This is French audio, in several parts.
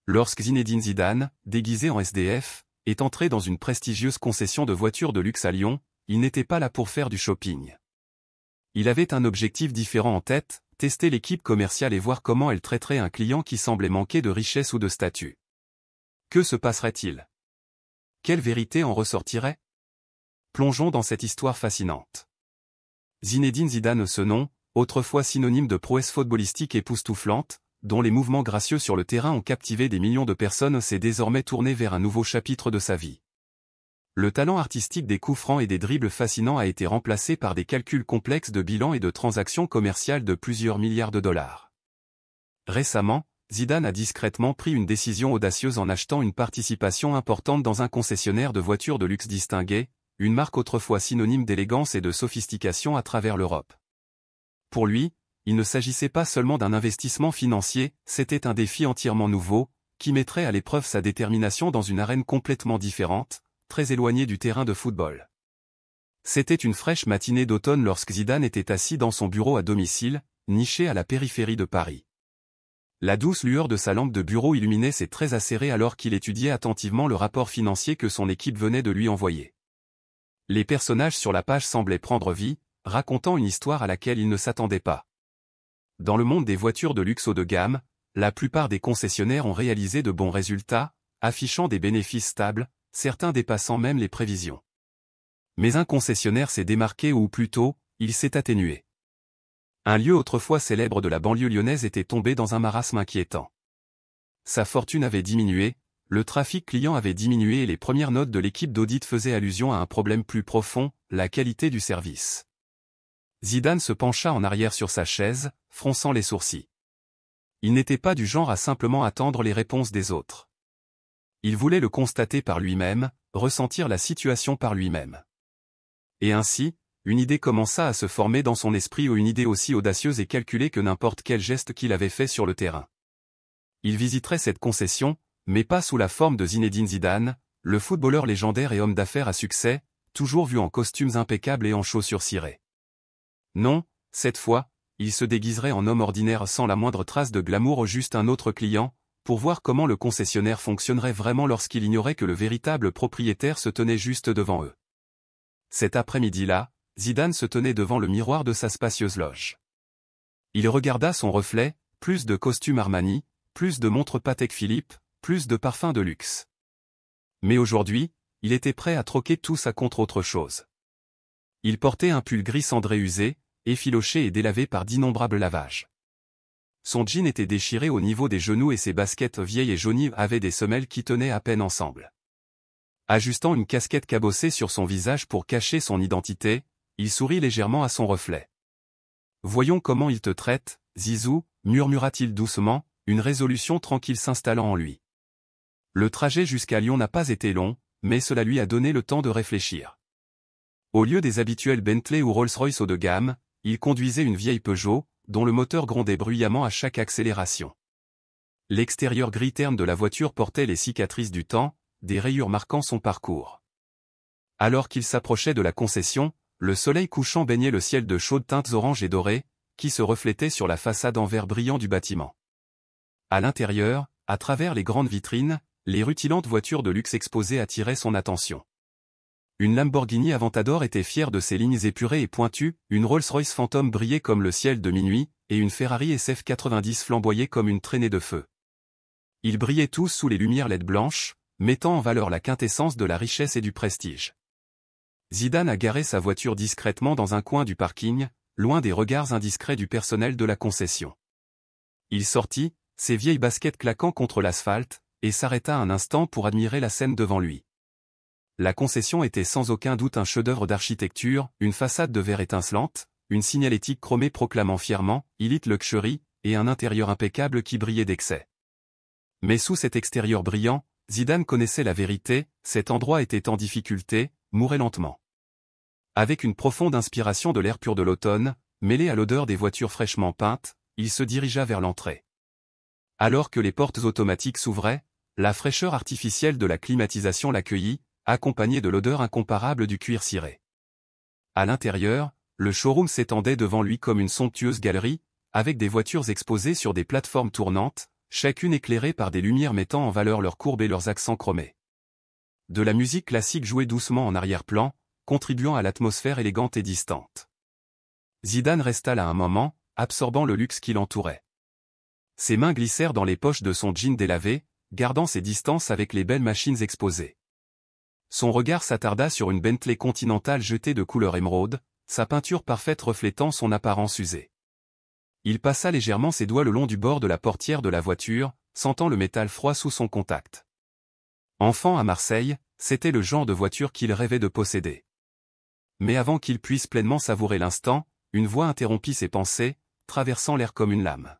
lorsque Zinedine Zidane, déguisé en SDF, est entré dans une prestigieuse concession de voitures de luxe à Lyon, il n'était pas là pour faire du shopping. Il avait un objectif différent en tête, tester l'équipe commerciale et voir comment elle traiterait un client qui semblait manquer de richesse ou de statut. Que se passerait-il? Quelle vérité en ressortirait? Plongeons dans cette histoire fascinante. Zinedine Zidane, ce nom, autrefois synonyme de prouesse footballistique époustouflante, dont les mouvements gracieux sur le terrain ont captivé des millions de personnes, s'est désormais tourné vers un nouveau chapitre de sa vie. Le talent artistique des coups francs et des dribbles fascinants a été remplacé par des calculs complexes de bilan et de transactions commerciales de plusieurs milliards de dollars. Récemment, Zidane a discrètement pris une décision audacieuse en achetant une participation importante dans un concessionnaire de voitures de luxe distingué, une marque autrefois synonyme d'élégance et de sophistication à travers l'Europe. Pour lui, il ne s'agissait pas seulement d'un investissement financier, c'était un défi entièrement nouveau, qui mettrait à l'épreuve sa détermination dans une arène complètement différente, très éloignée du terrain de football. C'était une fraîche matinée d'automne lorsque Zidane était assis dans son bureau à domicile, niché à la périphérie de Paris. La douce lueur de sa lampe de bureau illuminait ses traits acérés alors qu'il étudiait attentivement le rapport financier que son équipe venait de lui envoyer. Les personnages sur la page semblaient prendre vie, racontant une histoire à laquelle il ne s'attendait pas. Dans le monde des voitures de luxe haut de gamme, la plupart des concessionnaires ont réalisé de bons résultats, affichant des bénéfices stables, certains dépassant même les prévisions. Mais un concessionnaire s'est démarqué ou plutôt, il s'est atténué. Un lieu autrefois célèbre de la banlieue lyonnaise était tombé dans un marasme inquiétant. Sa fortune avait diminué, le trafic client avait diminué et les premières notes de l'équipe d'audit faisaient allusion à un problème plus profond, la qualité du service. Zidane se pencha en arrière sur sa chaise, fronçant les sourcils. Il n'était pas du genre à simplement attendre les réponses des autres. Il voulait le constater par lui-même, ressentir la situation par lui-même. Et ainsi, une idée commença à se former dans son esprit, ou une idée aussi audacieuse et calculée que n'importe quel geste qu'il avait fait sur le terrain. Il visiterait cette concession, mais pas sous la forme de Zinedine Zidane, le footballeur légendaire et homme d'affaires à succès, toujours vu en costumes impeccables et en chaussures cirées. Non, cette fois, il se déguiserait en homme ordinaire sans la moindre trace de glamour, juste un autre client, pour voir comment le concessionnaire fonctionnerait vraiment lorsqu'il ignorait que le véritable propriétaire se tenait juste devant eux. Cet après-midi-là, Zidane se tenait devant le miroir de sa spacieuse loge. Il regarda son reflet, plus de costumes Armani, plus de montres Patek Philippe, plus de parfums de luxe. Mais aujourd'hui, il était prêt à troquer tout ça contre autre chose. Il portait un pull gris cendré usé, effiloché et délavé par d'innombrables lavages. Son jean était déchiré au niveau des genoux et ses baskets vieilles et jaunies avaient des semelles qui tenaient à peine ensemble. Ajustant une casquette cabossée sur son visage pour cacher son identité, il sourit légèrement à son reflet. « Voyons comment il te traite, Zizou » murmura-t-il doucement, une résolution tranquille s'installant en lui. Le trajet jusqu'à Lyon n'a pas été long, mais cela lui a donné le temps de réfléchir. Au lieu des habituels Bentley ou Rolls-Royce haut de gamme, il conduisait une vieille Peugeot, dont le moteur grondait bruyamment à chaque accélération. L'extérieur gris terne de la voiture portait les cicatrices du temps, des rayures marquant son parcours. Alors qu'il s'approchait de la concession, le soleil couchant baignait le ciel de chaudes teintes orange et dorées, qui se reflétaient sur la façade en verre brillant du bâtiment. À l'intérieur, à travers les grandes vitrines, les rutilantes voitures de luxe exposées attiraient son attention. Une Lamborghini Aventador était fière de ses lignes épurées et pointues, une Rolls-Royce Phantom brillait comme le ciel de minuit, et une Ferrari SF90 flamboyait comme une traînée de feu. Ils brillaient tous sous les lumières LED blanches, mettant en valeur la quintessence de la richesse et du prestige. Zidane a garé sa voiture discrètement dans un coin du parking, loin des regards indiscrets du personnel de la concession. Il sortit, ses vieilles baskets claquant contre l'asphalte, et s'arrêta un instant pour admirer la scène devant lui. La concession était sans aucun doute un chef-d'œuvre d'architecture, une façade de verre étincelante, une signalétique chromée proclamant fièrement « Elite Luxury » et un intérieur impeccable qui brillait d'excès. Mais sous cet extérieur brillant, Zidane connaissait la vérité, cet endroit était en difficulté, mourait lentement. Avec une profonde inspiration de l'air pur de l'automne, mêlée à l'odeur des voitures fraîchement peintes, il se dirigea vers l'entrée. Alors que les portes automatiques s'ouvraient, la fraîcheur artificielle de la climatisation l'accueillit, accompagné de l'odeur incomparable du cuir ciré. À l'intérieur, le showroom s'étendait devant lui comme une somptueuse galerie, avec des voitures exposées sur des plateformes tournantes, chacune éclairée par des lumières mettant en valeur leurs courbes et leurs accents chromés. De la musique classique jouait doucement en arrière-plan, contribuant à l'atmosphère élégante et distante. Zidane resta là un moment, absorbant le luxe qui l'entourait. Ses mains glissèrent dans les poches de son jean délavé, gardant ses distances avec les belles machines exposées. Son regard s'attarda sur une Bentley Continental jetée de couleur émeraude, sa peinture parfaite reflétant son apparence usée. Il passa légèrement ses doigts le long du bord de la portière de la voiture, sentant le métal froid sous son contact. Enfant à Marseille, c'était le genre de voiture qu'il rêvait de posséder. Mais avant qu'il puisse pleinement savourer l'instant, une voix interrompit ses pensées, traversant l'air comme une lame.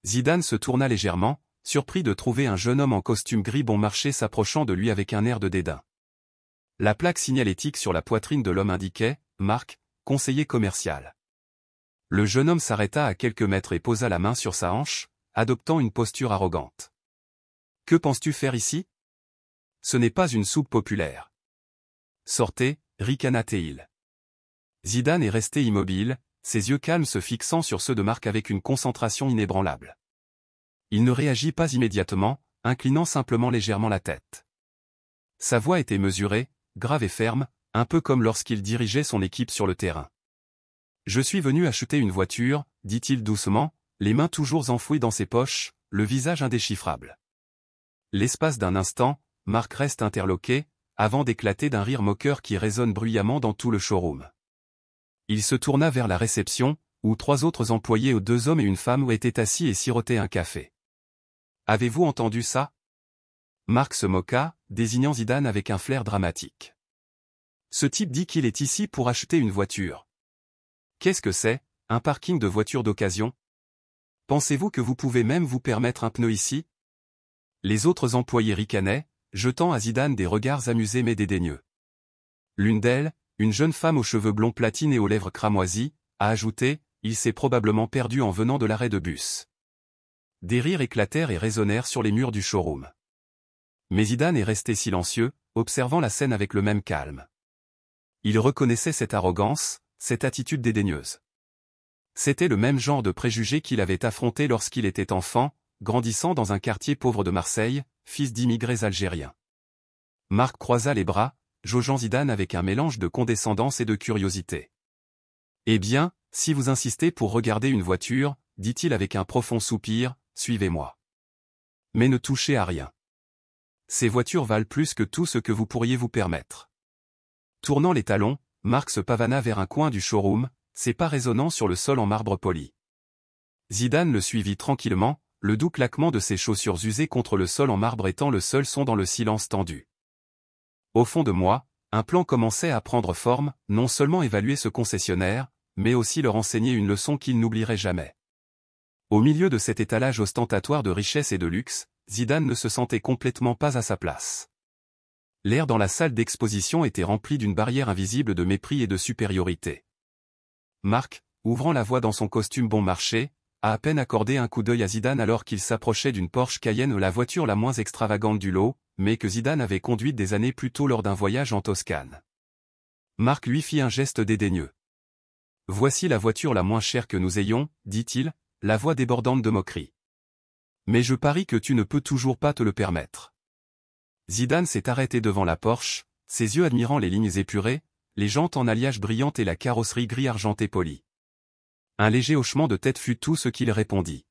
Zidane se tourna légèrement, surpris de trouver un jeune homme en costume gris bon marché s'approchant de lui avec un air de dédain. La plaque signalétique sur la poitrine de l'homme indiquait « Marc, conseiller commercial ». Le jeune homme s'arrêta à quelques mètres et posa la main sur sa hanche, adoptant une posture arrogante. « Que penses-tu faire ici ? Ce n'est pas une soupe populaire. » « Sortez, ricana-t-il. » Zidane est resté immobile, ses yeux calmes se fixant sur ceux de Marc avec une concentration inébranlable. Il ne réagit pas immédiatement, inclinant simplement légèrement la tête. Sa voix était mesurée, grave et ferme, un peu comme lorsqu'il dirigeait son équipe sur le terrain. « Je suis venu acheter une voiture, » dit-il doucement, les mains toujours enfouies dans ses poches, le visage indéchiffrable. L'espace d'un instant, Marc reste interloqué, avant d'éclater d'un rire moqueur qui résonne bruyamment dans tout le showroom. Il se tourna vers la réception, où 3 autres employés, 2 hommes et une femme, étaient assis et sirotaient un café. « Avez-vous entendu ça ?» Marc se moqua, désignant Zidane avec un flair dramatique. « Ce type dit qu'il est ici pour acheter une voiture. Qu'est-ce que c'est, un parking de voitures d'occasion? Pensez-vous que vous pouvez même vous permettre un pneu ici ?» Les autres employés ricanaient, jetant à Zidane des regards amusés mais dédaigneux. L'une d'elles, une jeune femme aux cheveux blonds platine et aux lèvres cramoisies, a ajouté « Il s'est probablement perdu en venant de l'arrêt de bus. » Des rires éclatèrent et résonnèrent sur les murs du showroom. Mais Zidane est resté silencieux, observant la scène avec le même calme. Il reconnaissait cette arrogance, cette attitude dédaigneuse. C'était le même genre de préjugés qu'il avait affronté lorsqu'il était enfant, grandissant dans un quartier pauvre de Marseille, fils d'immigrés algériens. Marc croisa les bras, jaugeant Zidane avec un mélange de condescendance et de curiosité. « Eh bien, si vous insistez pour regarder une voiture, » dit-il avec un profond soupir, « suivez-moi. Mais ne touchez à rien. Ces voitures valent plus que tout ce que vous pourriez vous permettre. » Tournant les talons, Marc se pavana vers un coin du showroom, ses pas résonnant sur le sol en marbre poli. Zidane le suivit tranquillement, le doux claquement de ses chaussures usées contre le sol en marbre étant le seul son dans le silence tendu. Au fond de moi, un plan commençait à prendre forme, non seulement évaluer ce concessionnaire, mais aussi leur enseigner une leçon qu'il n'oublierait jamais. Au milieu de cet étalage ostentatoire de richesse et de luxe, Zidane ne se sentait complètement pas à sa place. L'air dans la salle d'exposition était rempli d'une barrière invisible de mépris et de supériorité. Marc, ouvrant la voie dans son costume bon marché, a à peine accordé un coup d'œil à Zidane alors qu'il s'approchait d'une Porsche Cayenne, la voiture la moins extravagante du lot, mais que Zidane avait conduite des années plus tôt lors d'un voyage en Toscane. Marc lui fit un geste dédaigneux. « Voici la voiture la moins chère que nous ayons, » dit-il, la voix débordante de moquerie. « Mais je parie que tu ne peux toujours pas te le permettre. » Zidane s'est arrêté devant la Porsche, ses yeux admirant les lignes épurées, les jantes en alliage brillantes et la carrosserie gris argenté polie. Un léger hochement de tête fut tout ce qu'il répondit.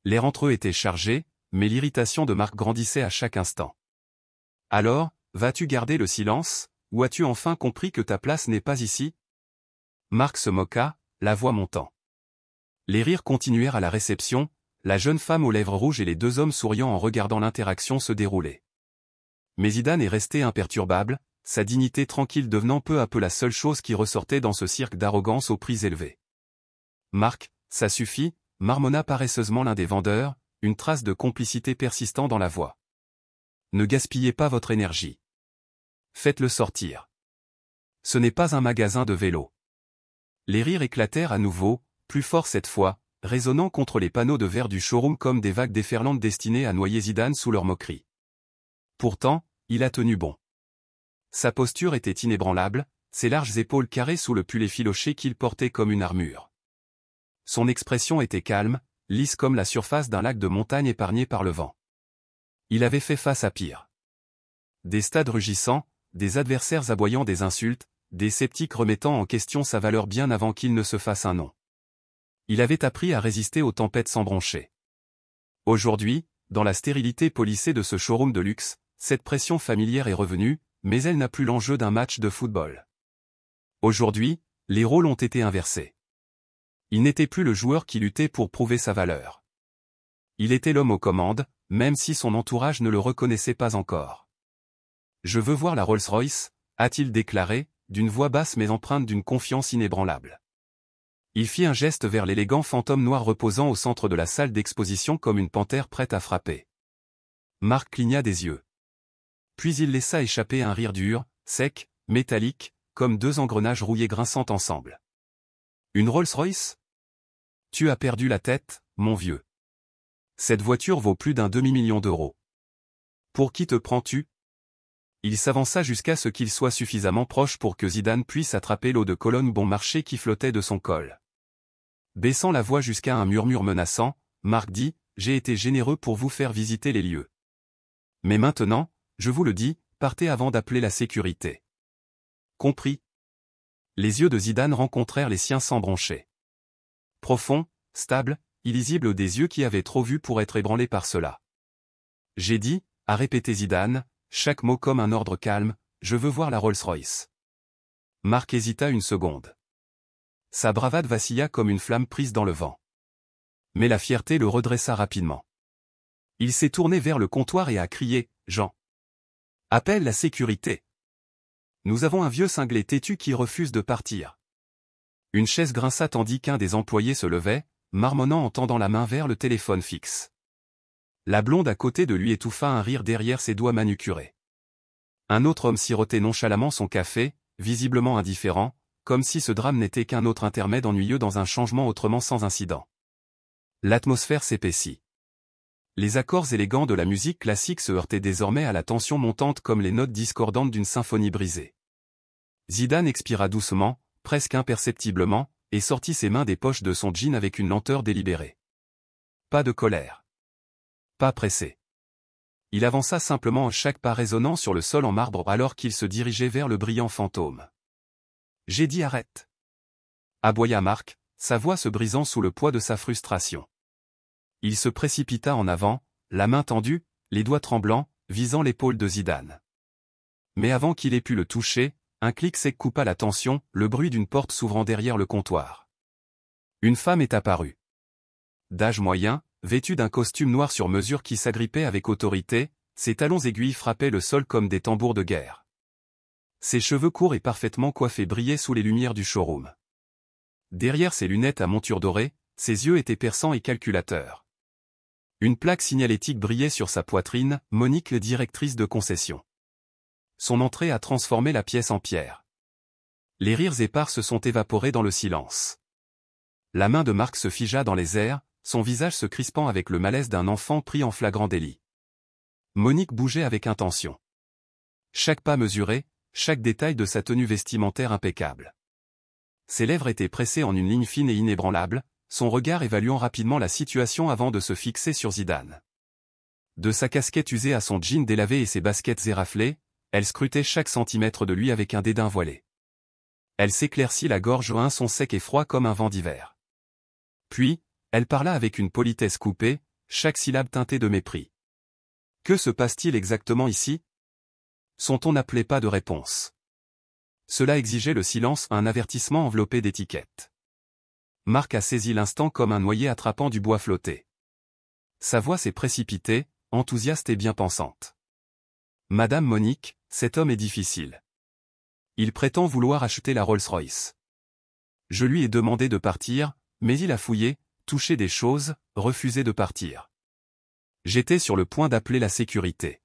L'air entre eux était chargé, mais l'irritation de Marc grandissait à chaque instant. « Alors, vas-tu garder le silence, ou as-tu enfin compris que ta place n'est pas ici ?» Marc se moqua, la voix montant. Les rires continuèrent à la réception, la jeune femme aux lèvres rouges et les 2 hommes souriant en regardant l'interaction se dérouler. Mais Zidane est resté imperturbable, sa dignité tranquille devenant peu à peu la seule chose qui ressortait dans ce cirque d'arrogance aux prix élevés. « Marc, ça suffit », marmonna paresseusement l'un des vendeurs, une trace de complicité persistant dans la voix. « Ne gaspillez pas votre énergie. Faites-le sortir. Ce n'est pas un magasin de vélos. » Les rires éclatèrent à nouveau, plus fort cette fois, résonnant contre les panneaux de verre du showroom comme des vagues déferlantes destinées à noyer Zidane sous leur moquerie. Pourtant, il a tenu bon. Sa posture était inébranlable, ses larges épaules carrées sous le pull effiloché qu'il portait comme une armure. Son expression était calme, lisse comme la surface d'un lac de montagne épargné par le vent. Il avait fait face à pire. Des stades rugissants, des adversaires aboyant des insultes, des sceptiques remettant en question sa valeur bien avant qu'il ne se fasse un nom. Il avait appris à résister aux tempêtes sans broncher. Aujourd'hui, dans la stérilité polissée de ce showroom de luxe, cette pression familière est revenue, mais elle n'a plus l'enjeu d'un match de football. Aujourd'hui, les rôles ont été inversés. Il n'était plus le joueur qui luttait pour prouver sa valeur. Il était l'homme aux commandes, même si son entourage ne le reconnaissait pas encore. « Je veux voir la Rolls-Royce », a-t-il déclaré, d'une voix basse mais empreinte d'une confiance inébranlable. Il fit un geste vers l'élégant fantôme noir reposant au centre de la salle d'exposition comme une panthère prête à frapper. Marc cligna des yeux. Puis il laissa échapper un rire dur, sec, métallique, comme deux engrenages rouillés grinçant ensemble. Une Rolls-Royce ? Tu as perdu la tête, mon vieux. Cette voiture vaut plus d'un demi-million d'euros. Pour qui te prends-tu ? Il s'avança jusqu'à ce qu'il soit suffisamment proche pour que Zidane puisse attraper l'eau de Cologne bon marché qui flottait de son col. Baissant la voix jusqu'à un murmure menaçant, Marc dit, « J'ai été généreux pour vous faire visiter les lieux. Mais maintenant, je vous le dis, partez avant d'appeler la sécurité. » Compris. Les yeux de Zidane rencontrèrent les siens sans broncher. Profond, stable, illisible des yeux qui avaient trop vu pour être ébranlés par cela. « J'ai dit, » a répété Zidane, chaque mot comme un ordre calme, « je veux voir la Rolls-Royce. » Marc hésita une seconde. Sa bravade vacilla comme une flamme prise dans le vent. Mais la fierté le redressa rapidement. Il s'est tourné vers le comptoir et a crié, « Jean. Appelle la sécurité. Nous avons un vieux cinglé têtu qui refuse de partir. » Une chaise grinça tandis qu'un des employés se levait, marmonnant en tendant la main vers le téléphone fixe. La blonde à côté de lui étouffa un rire derrière ses doigts manucurés. Un autre homme sirotait nonchalamment son café, visiblement indifférent, comme si ce drame n'était qu'un autre intermède ennuyeux dans un changement autrement sans incident. L'atmosphère s'épaissit. Les accords élégants de la musique classique se heurtaient désormais à la tension montante comme les notes discordantes d'une symphonie brisée. Zidane expira doucement, presque imperceptiblement, et sortit ses mains des poches de son jean avec une lenteur délibérée. Pas de colère. Pas pressé. Il avança simplement chaque pas résonnant sur le sol en marbre alors qu'il se dirigeait vers le brillant fantôme. « J'ai dit arrête !» aboya Marc, sa voix se brisant sous le poids de sa frustration. Il se précipita en avant, la main tendue, les doigts tremblants, visant l'épaule de Zidane. Mais avant qu'il ait pu le toucher, un clic sec coupa la tension, le bruit d'une porte s'ouvrant derrière le comptoir. Une femme est apparue. D'âge moyen, vêtue d'un costume noir sur mesure qui s'agrippait avec autorité, ses talons aiguilles frappaient le sol comme des tambours de guerre. Ses cheveux courts et parfaitement coiffés brillaient sous les lumières du showroom. Derrière ses lunettes à monture dorée, ses yeux étaient perçants et calculateurs. Une plaque signalétique brillait sur sa poitrine, Monique, directrice de concession. Son entrée a transformé la pièce en pierre. Les rires épars se sont évaporés dans le silence. La main de Marc se figea dans les airs, son visage se crispant avec le malaise d'un enfant pris en flagrant délit. Monique bougeait avec intention. Chaque pas mesuré, chaque détail de sa tenue vestimentaire impeccable. Ses lèvres étaient pressées en une ligne fine et inébranlable, son regard évaluant rapidement la situation avant de se fixer sur Zidane. De sa casquette usée à son jean délavé et ses baskets éraflées, elle scrutait chaque centimètre de lui avec un dédain voilé. Elle s'éclaircit la gorge un son sec et froid comme un vent d'hiver. Puis, elle parla avec une politesse coupée, chaque syllabe teintée de mépris. « Que se passe-t-il exactement ici ? » Son ton n'appelait pas de réponse. Cela exigeait le silence, un avertissement enveloppé d'étiquettes. Marc a saisi l'instant comme un noyé attrapant du bois flotté. Sa voix s'est précipitée, enthousiaste et bien pensante. « Madame Monique, cet homme est difficile. Il prétend vouloir acheter la Rolls-Royce. Je lui ai demandé de partir, mais il a fouillé, touché des choses, refusé de partir. J'étais sur le point d'appeler la sécurité. »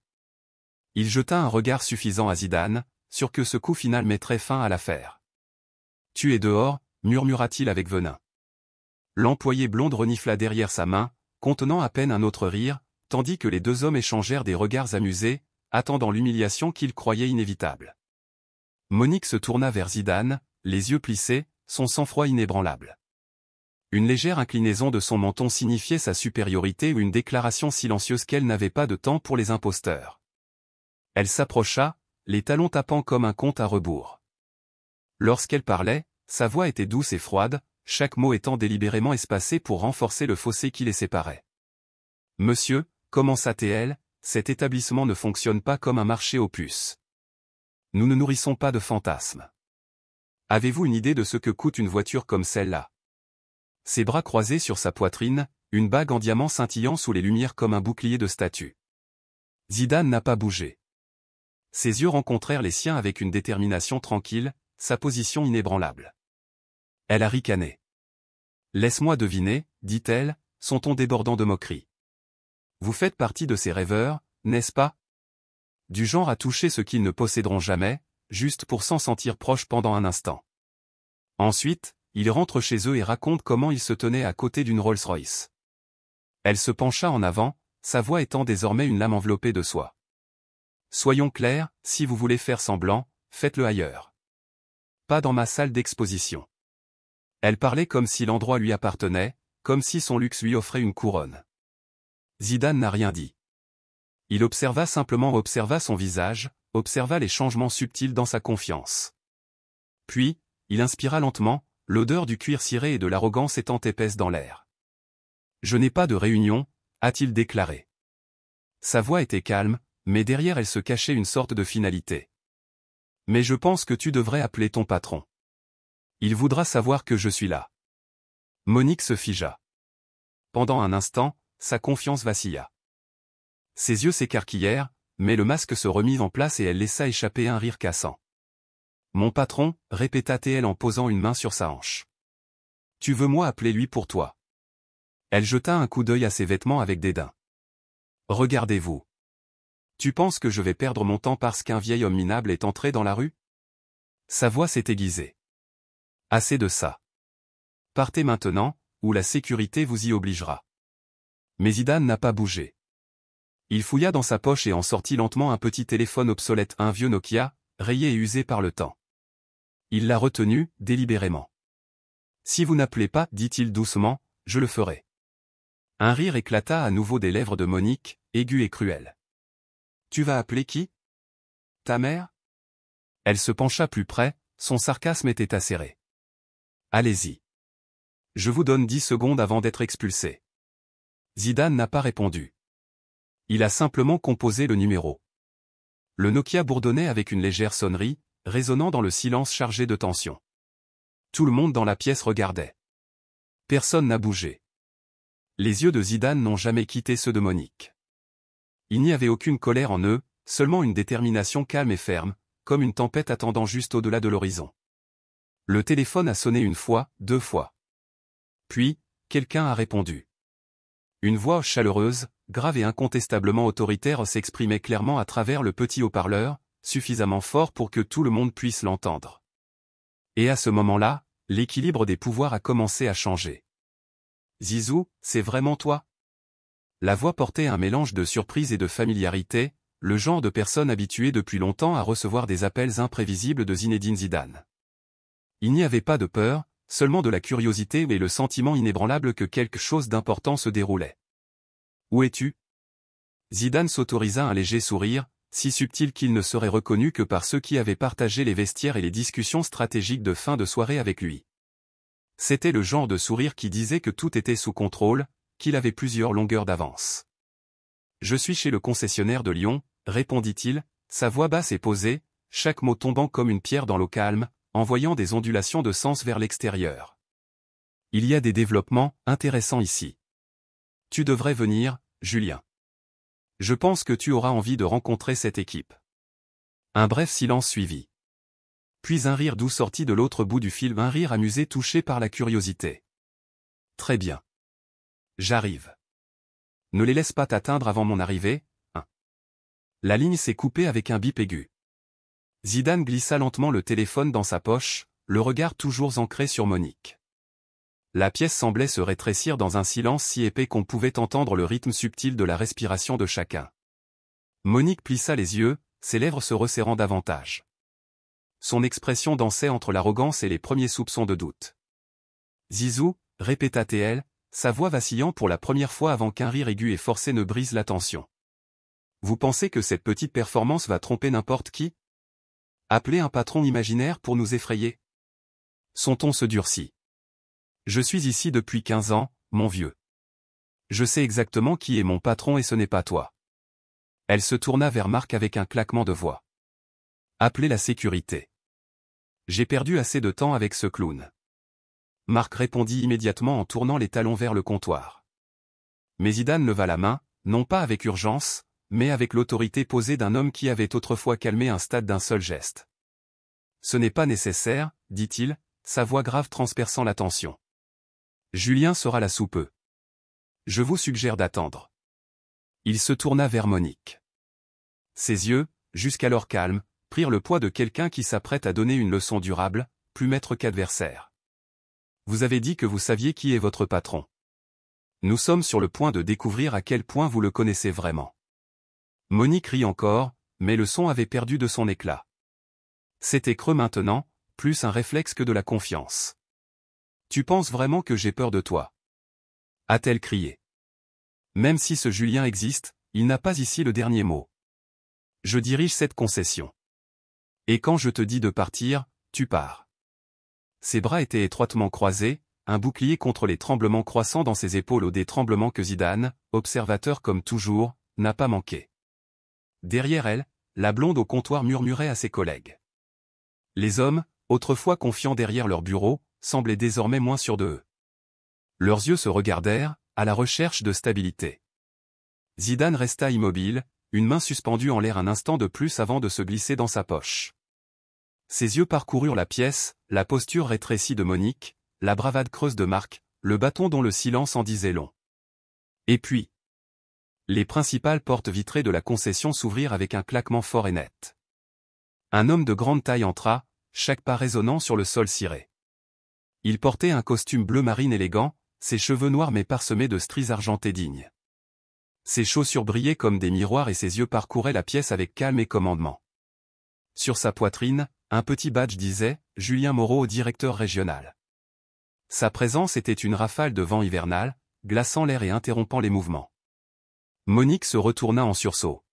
Il jeta un regard suffisant à Zidane, sûr que ce coup final mettrait fin à l'affaire. « Tu es dehors » murmura-t-il avec venin. L'employé blonde renifla derrière sa main, contenant à peine un autre rire, tandis que les deux hommes échangèrent des regards amusés, attendant l'humiliation qu'ils croyaient inévitable. Monique se tourna vers Zidane, les yeux plissés, son sang-froid inébranlable. Une légère inclinaison de son menton signifiait sa supériorité ou une déclaration silencieuse qu'elle n'avait pas de temps pour les imposteurs. Elle s'approcha, les talons tapant comme un compte à rebours. Lorsqu'elle parlait, sa voix était douce et froide, chaque mot étant délibérément espacé pour renforcer le fossé qui les séparait. « Monsieur, commença-t-elle, cet établissement ne fonctionne pas comme un marché aux puces. Nous ne nourrissons pas de fantasmes. Avez-vous une idée de ce que coûte une voiture comme celle-là » Ses bras croisés sur sa poitrine, une bague en diamant scintillant sous les lumières comme un bouclier de statue. Zidane n'a pas bougé. Ses yeux rencontrèrent les siens avec une détermination tranquille, sa position inébranlable. Elle a ricané. « Laisse-moi deviner, dit-elle, son ton débordant de moquerie. Vous faites partie de ces rêveurs, n'est-ce pas? Du genre à toucher ce qu'ils ne posséderont jamais, juste pour s'en sentir proche pendant un instant. Ensuite, ils rentrent chez eux et racontent comment ils se tenaient à côté d'une Rolls-Royce. » Elle se pencha en avant, sa voix étant désormais une lame enveloppée de soie. « Soyons clairs, si vous voulez faire semblant, faites-le ailleurs. Pas dans ma salle d'exposition. » Elle parlait comme si l'endroit lui appartenait, comme si son luxe lui offrait une couronne. Zidane n'a rien dit. Il observa son visage, observa les changements subtils dans sa confiance. Puis, il inspira lentement, l'odeur du cuir ciré et de l'arrogance étant épaisse dans l'air. « Je n'ai pas de réunion, » a-t-il déclaré. Sa voix était calme, mais derrière elle se cachait une sorte de finalité. « Mais je pense que tu devrais appeler ton patron. Il voudra savoir que je suis là. » Monique se figea. Pendant un instant, sa confiance vacilla. Ses yeux s'écarquillèrent, mais le masque se remit en place et elle laissa échapper un rire cassant. « Mon patron, » répéta-t-elle en posant une main sur sa hanche. « Tu veux moi appeler lui pour toi ?» Elle jeta un coup d'œil à ses vêtements avec dédain. « Regardez-vous. Tu penses que je vais perdre mon temps parce qu'un vieil homme minable est entré dans la rue ?» Sa voix s'est aiguisée. « Assez de ça. Partez maintenant, ou la sécurité vous y obligera. » Mais Zidane n'a pas bougé. Il fouilla dans sa poche et en sortit lentement un petit téléphone obsolète, un vieux Nokia, rayé et usé par le temps. Il l'a retenu, délibérément. « Si vous n'appelez pas, dit-il doucement, je le ferai. » Un rire éclata à nouveau des lèvres de Monique, aigu et cruel. « Tu vas appeler qui? Ta mère ?» Elle se pencha plus près, son sarcasme était acéré. « Allez-y. Je vous donne 10 secondes avant d'être expulsé. » Zidane n'a pas répondu. Il a simplement composé le numéro. Le Nokia bourdonnait avec une légère sonnerie, résonnant dans le silence chargé de tension. Tout le monde dans la pièce regardait. Personne n'a bougé. Les yeux de Zidane n'ont jamais quitté ceux de Monique. Il n'y avait aucune colère en eux, seulement une détermination calme et ferme, comme une tempête attendant juste au-delà de l'horizon. Le téléphone a sonné une fois, 2 fois. Puis, quelqu'un a répondu. Une voix chaleureuse, grave et incontestablement autoritaire s'exprimait clairement à travers le petit haut-parleur, suffisamment fort pour que tout le monde puisse l'entendre. Et à ce moment-là, l'équilibre des pouvoirs a commencé à changer. « Zizou, c'est vraiment toi ?» La voix portait un mélange de surprise et de familiarité, le genre de personne habituée depuis longtemps à recevoir des appels imprévisibles de Zinedine Zidane. Il n'y avait pas de peur, seulement de la curiosité et le sentiment inébranlable que quelque chose d'important se déroulait. « Où es-tu » Zidane s'autorisa un léger sourire, si subtil qu'il ne serait reconnu que par ceux qui avaient partagé les vestiaires et les discussions stratégiques de fin de soirée avec lui. C'était le genre de sourire qui disait que tout était sous contrôle, qu'il avait plusieurs longueurs d'avance. « Je suis chez le concessionnaire de Lyon, » répondit-il, sa voix basse et posée, chaque mot tombant comme une pierre dans l'eau calme, envoyant des ondulations de sens vers l'extérieur. « Il y a des développements intéressants ici. Tu devrais venir, Julien. Je pense que tu auras envie de rencontrer cette équipe. » Un bref silence suivit. Puis un rire doux sortit de l'autre bout du fil, un rire amusé touché par la curiosité. « Très bien. J'arrive. Ne les laisse pas t'atteindre avant mon arrivée, hein. » La ligne s'est coupée avec un bip aigu. Zidane glissa lentement le téléphone dans sa poche, le regard toujours ancré sur Monique. La pièce semblait se rétrécir dans un silence si épais qu'on pouvait entendre le rythme subtil de la respiration de chacun. Monique plissa les yeux, ses lèvres se resserrant davantage. Son expression dansait entre l'arrogance et les premiers soupçons de doute. « Zizou, » répéta TL, sa voix vacillant pour la première fois avant qu'un rire aigu et forcé ne brise la tension. Vous pensez que cette petite performance va tromper n'importe qui? Appeler un patron imaginaire pour nous effrayer? Son ton se durcit. Je suis ici depuis 15 ans, mon vieux. Je sais exactement qui est mon patron et ce n'est pas toi. Elle se tourna vers Marc avec un claquement de voix. Appelez la sécurité. J'ai perdu assez de temps avec ce clown. Marc répondit immédiatement en tournant les talons vers le comptoir. Mais Zidane leva la main, non pas avec urgence, mais avec l'autorité posée d'un homme qui avait autrefois calmé un stade d'un seul geste. Ce n'est pas nécessaire, dit-il, sa voix grave transperçant la tension. Julien sera là sous peu. Je vous suggère d'attendre. Il se tourna vers Monique. Ses yeux, jusqu'alors calmes, prirent le poids de quelqu'un qui s'apprête à donner une leçon durable, plus maître qu'adversaire. Vous avez dit que vous saviez qui est votre patron. Nous sommes sur le point de découvrir à quel point vous le connaissez vraiment. Monique rit encore, mais le son avait perdu de son éclat. C'était creux maintenant, plus un réflexe que de la confiance. Tu penses vraiment que j'ai peur de toi? A-t-elle crié. Même si ce Julien existe, il n'a pas ici le dernier mot. Je dirige cette concession. Et quand je te dis de partir, tu pars. Ses bras étaient étroitement croisés, un bouclier contre les tremblements croissants dans ses épaules au des tremblements que Zidane, observateur comme toujours, n'a pas manqué. Derrière elle, la blonde au comptoir murmurait à ses collègues. Les hommes, autrefois confiants derrière leur bureau, semblaient désormais moins sûrs d'eux. Leurs yeux se regardèrent, à la recherche de stabilité. Zidane resta immobile, une main suspendue en l'air un instant de plus avant de se glisser dans sa poche. Ses yeux parcoururent la pièce, la posture rétrécie de Monique, la bravade creuse de Marc, le bâton dont le silence en disait long. Et puis, les principales portes vitrées de la concession s'ouvrirent avec un claquement fort et net. Un homme de grande taille entra, chaque pas résonnant sur le sol ciré. Il portait un costume bleu marine élégant, ses cheveux noirs mais parsemés de stries argentées dignes. Ses chaussures brillaient comme des miroirs et ses yeux parcouraient la pièce avec calme et commandement. Sur sa poitrine, un petit badge disait « Julien Moreau, directeur régional ». Sa présence était une rafale de vent hivernal, glaçant l'air et interrompant les mouvements. Monique se retourna en sursaut.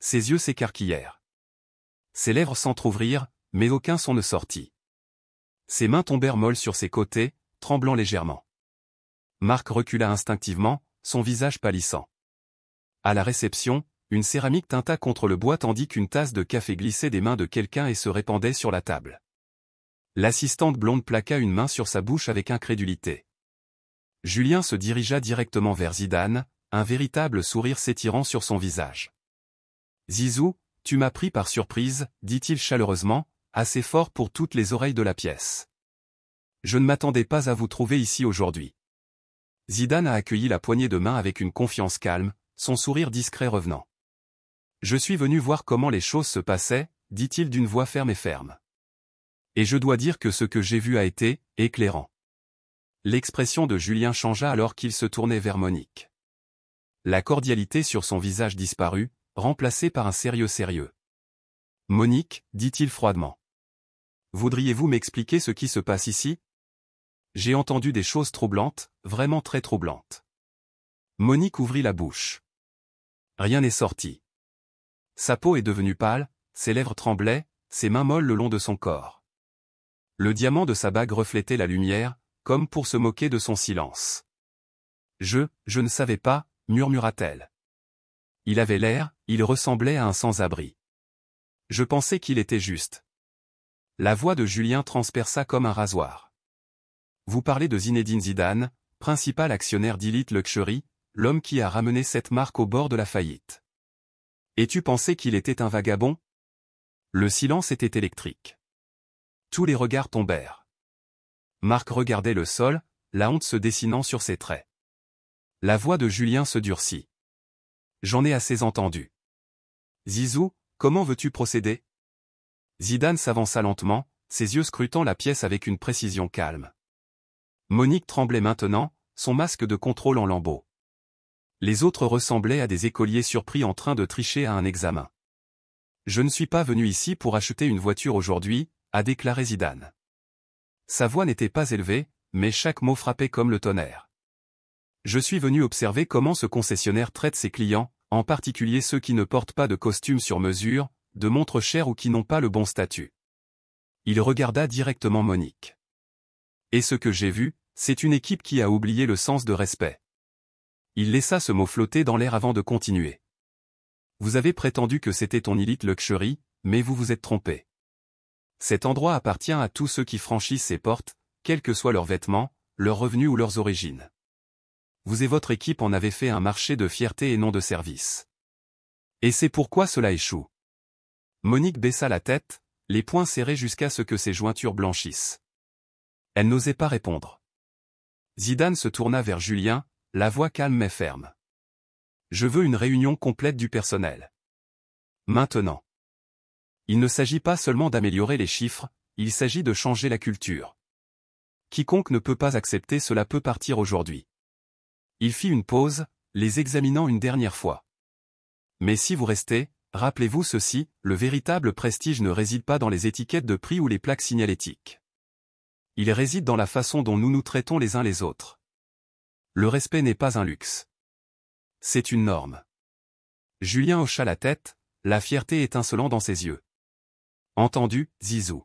Ses yeux s'écarquillèrent. Ses lèvres s'entr'ouvrirent, mais aucun son ne sortit. Ses mains tombèrent molles sur ses côtés, tremblant légèrement. Marc recula instinctivement, son visage pâlissant. À la réception, une céramique tinta contre le bois tandis qu'une tasse de café glissait des mains de quelqu'un et se répandait sur la table. L'assistante blonde plaqua une main sur sa bouche avec incrédulité. Julien se dirigea directement vers Zidane, un véritable sourire s'étirant sur son visage. « Zizou, tu m'as pris par surprise, dit-il chaleureusement, assez fort pour toutes les oreilles de la pièce. Je ne m'attendais pas à vous trouver ici aujourd'hui. » Zidane a accueilli la poignée de main avec une confiance calme, son sourire discret revenant. « Je suis venu voir comment les choses se passaient, dit-il d'une voix ferme et ferme. Et je dois dire que ce que j'ai vu a été éclairant. » L'expression de Julien changea alors qu'il se tournait vers Monique. La cordialité sur son visage disparut, remplacée par un sérieux. « Monique, dit-il froidement. Voudriez-vous m'expliquer ce qui se passe ici? J'ai entendu des choses troublantes, vraiment très troublantes. » Monique ouvrit la bouche. Rien n'est sorti. Sa peau est devenue pâle, ses lèvres tremblaient, ses mains molles le long de son corps. Le diamant de sa bague reflétait la lumière, comme pour se moquer de son silence. Je ne savais pas, murmura-t-elle. Il avait l'air, il ressemblait à un sans-abri. Je pensais qu'il était juste. La voix de Julien transperça comme un rasoir. Vous parlez de Zinedine Zidane, principal actionnaire d'Elite Luxury, l'homme qui a ramené cette marque au bord de la faillite. Et tu pensais qu'il était un vagabond? Le silence était électrique. Tous les regards tombèrent. Marc regardait le sol, la honte se dessinant sur ses traits. La voix de Julien se durcit. J'en ai assez entendu. Zizou, comment veux-tu procéder? Zidane s'avança lentement, ses yeux scrutant la pièce avec une précision calme. Monique tremblait maintenant, son masque de contrôle en lambeaux. Les autres ressemblaient à des écoliers surpris en train de tricher à un examen. Je ne suis pas venu ici pour acheter une voiture aujourd'hui, a déclaré Zidane. Sa voix n'était pas élevée, mais chaque mot frappait comme le tonnerre. Je suis venu observer comment ce concessionnaire traite ses clients, en particulier ceux qui ne portent pas de costume sur mesure, de montres chères ou qui n'ont pas le bon statut. Il regarda directement Monique. Et ce que j'ai vu, c'est une équipe qui a oublié le sens de respect. Il laissa ce mot flotter dans l'air avant de continuer. Vous avez prétendu que c'était ton Elite Luxury, mais vous vous êtes trompé. Cet endroit appartient à tous ceux qui franchissent ses portes, quels que soient leurs vêtements, leurs revenus ou leurs origines. Vous et votre équipe en avez fait un marché de fierté et non de service. Et c'est pourquoi cela échoue. Monique baissa la tête, les poings serrés jusqu'à ce que ses jointures blanchissent. Elle n'osait pas répondre. Zidane se tourna vers Julien, la voix calme mais ferme. Je veux une réunion complète du personnel. Maintenant. Il ne s'agit pas seulement d'améliorer les chiffres, il s'agit de changer la culture. Quiconque ne peut pas accepter cela peut partir aujourd'hui. Il fit une pause, les examinant une dernière fois. Mais si vous restez, rappelez-vous ceci, le véritable prestige ne réside pas dans les étiquettes de prix ou les plaques signalétiques. Il réside dans la façon dont nous nous traitons les uns les autres. Le respect n'est pas un luxe. C'est une norme. Julien hocha la tête, la fierté étincelant dans ses yeux. Entendu, Zizou.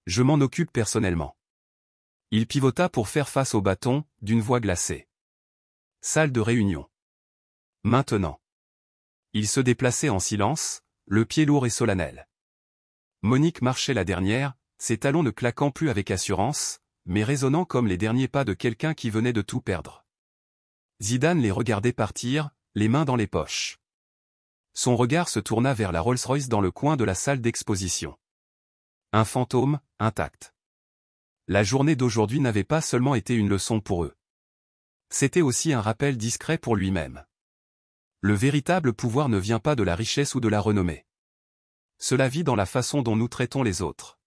Je m'en occupe personnellement. Il pivota pour faire face au bâton, d'une voix glacée. Salle de réunion. Maintenant. Il se déplaçait en silence, le pied lourd et solennel. Monique marchait la dernière, ses talons ne claquant plus avec assurance, mais résonnant comme les derniers pas de quelqu'un qui venait de tout perdre. Zidane les regardait partir, les mains dans les poches. Son regard se tourna vers la Rolls-Royce dans le coin de la salle d'exposition. Un fantôme, intact. La journée d'aujourd'hui n'avait pas seulement été une leçon pour eux. C'était aussi un rappel discret pour lui-même. Le véritable pouvoir ne vient pas de la richesse ou de la renommée. Cela vit dans la façon dont nous traitons les autres.